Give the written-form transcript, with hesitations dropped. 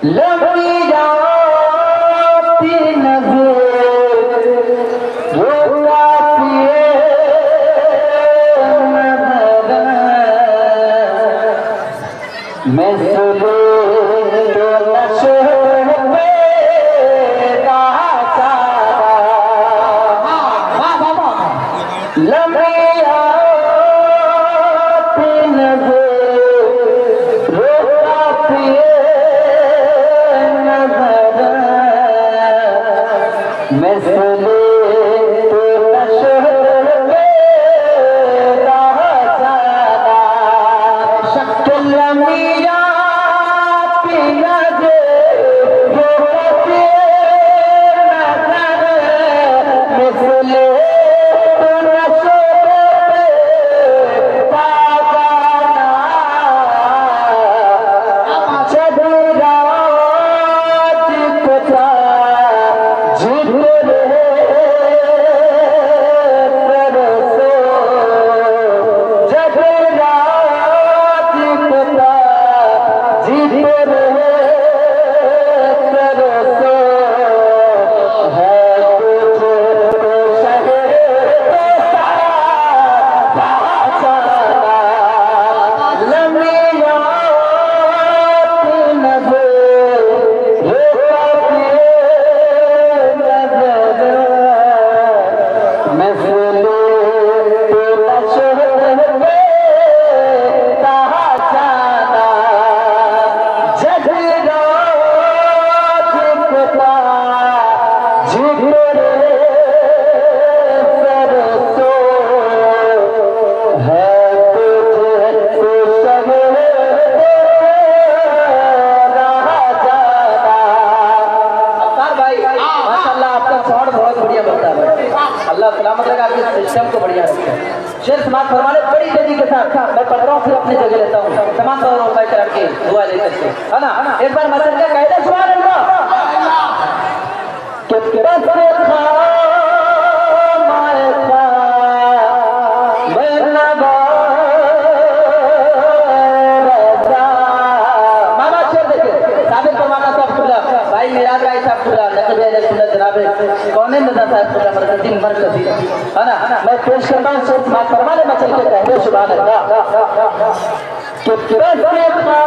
लंबी जाती नजर रोका पिए नजर मैं सुने तो नशे में गाता लंबी जाती नजर रोका पिए मैं सुने तो नशे में गाता शक्ल मिया पिया दे रोते नजर मैं सुने तो नशे में गाता चढ़ा चिपता अल्लाह सलामत रखा आपके सिस्टम को बढ़िया रखे। शेर समाज फरमाने बड़ी तेजी के साथ मैं पढ़ रहा हूँ फिर अपनी जगह लेता हूँ तमाम तौर पर कर के दुआ ले सकते है ना। एक बार मदद का कहते सुभान अल्लाह कि कैसे खा माए खा मैं नबा मामा शेर देखिए साबिर फरमाना साहब खुला भाई मिराज भाई साहब खुला नकब सुन्नत जनाब कौन नदा साहब खुला मरकजी मरकजी है ना। मैं पेश करता हूँ शेर समाज फरमाने में चल के कहते सुभान अल्लाह कि कैसे खा